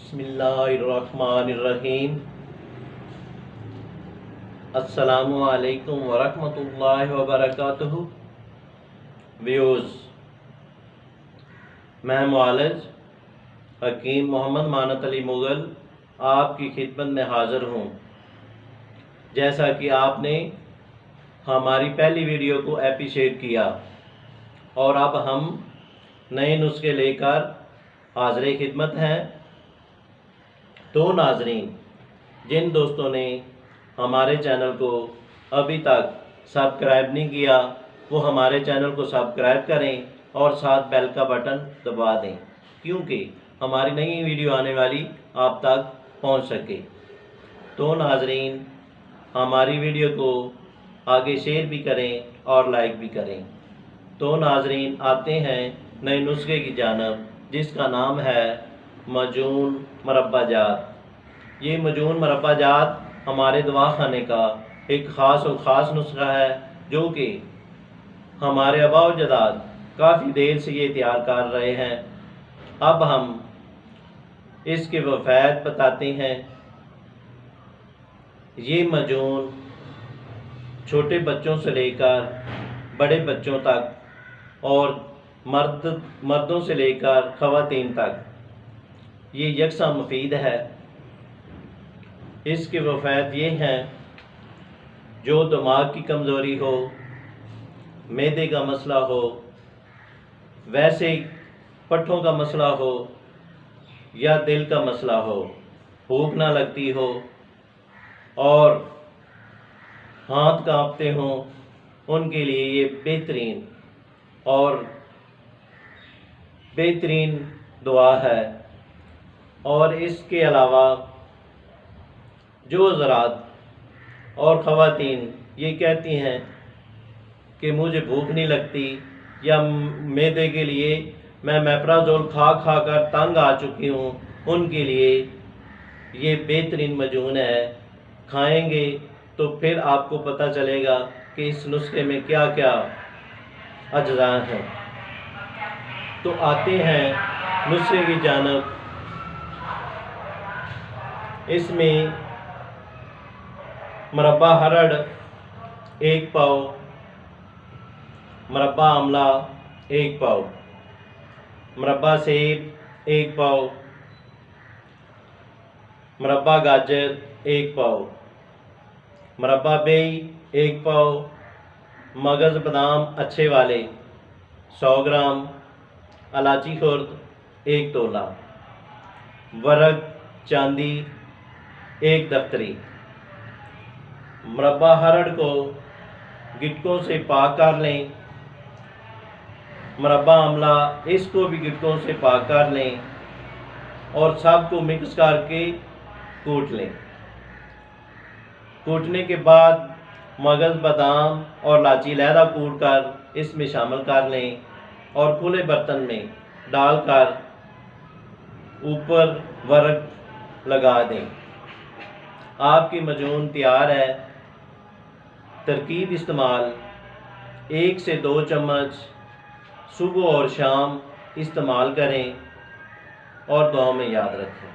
बिस्मिल्लाहिर्रहमानिर्रहीम। अस्सलामु अलैकुम वरहमतुल्लाहि वबरकातुहू। व्यूज़, मैं मुआलिज हकीम मोहम्मद मानत अली मुग़ल आपकी खिदमत में हाज़िर हूँ। जैसा कि आपने हमारी पहली वीडियो को अप्रिशिएट किया और अब हम नए नुस्खे लेकर हाज़िर खिदमत हैं। तो नाज़रीन, जिन दोस्तों ने हमारे चैनल को अभी तक सब्सक्राइब नहीं किया वो हमारे चैनल को सब्सक्राइब करें और साथ बेल का बटन दबा दें, क्योंकि हमारी नई वीडियो आने वाली आप तक पहुंच सके। तो नाज़रीन, हमारी वीडियो को आगे शेयर भी करें और लाइक भी करें। तो नाज़रीन, आते हैं नए नुस्खे की जानिब, जिसका नाम है मजून मुरब्बा जात। ये मजून मुरब्बा जात हमारे दवाखाने का एक ख़ास और ख़ास नुस्खा है, जो कि हमारे आबा व अजदाद काफ़ी देर से ये तैयार कर रहे हैं। अब हम इसके वफ़ायद बताते हैं। ये मजून छोटे बच्चों से लेकर बड़े बच्चों तक और मर्दों से लेकर ख़वातीन तक ये यकसा मुफीद है। इसके वफ़ायद ये हैं, जो दिमाग की कमज़ोरी हो, मैदे का मसला हो, वैसे पट्ठों का मसला हो या दिल का मसला हो, भूख ना लगती हो और हाथ कांपते हों, उनके लिए ये बेहतरीन दुआ है। और इसके अलावा जो हज़रात और ख़वातीन ये कहती हैं कि मुझे भूख नहीं लगती या मैदे के लिए मैं मेप्राज़ोल खा खा कर तंग आ चुकी हूँ, उनके लिए ये बेहतरीन मजून है। खाएंगे तो फिर आपको पता चलेगा कि इस नुस्खे में क्या क्या अज्जा हैं। तो आते हैं नुस्खे की जानिब। इसमें मुरब्बा हरड़ 1 पाव, मुरब्बा आमला 1 पाव, मुरब्बा सेब 1 पाव, मुरब्बा गाजर 1 पाव, मुरब्बा बेई 1 पाव, मगज़ बादाम अच्छे वाले 100 ग्राम, इलायची खुर्द 1 तोला, वर्ग चांदी 1 दफ्तरी। मुरब्बा हरड़ को गिटकों से पाक कर लें। मुरब्बा आमला, इसको भी गिटकों से पाक कर लें और सबको मिक्स करके कूट लें। कूटने के बाद मगज़ बादाम और इलायची लहदा कूट कर इसमें शामिल कर लें और खुले बर्तन में डालकर ऊपर वर्क लगा दें। आपकी मजून तैयार है। तरकीब इस्तेमाल: 1 से 2 चम्मच सुबह और शाम इस्तेमाल करें और दुआ में याद रखें।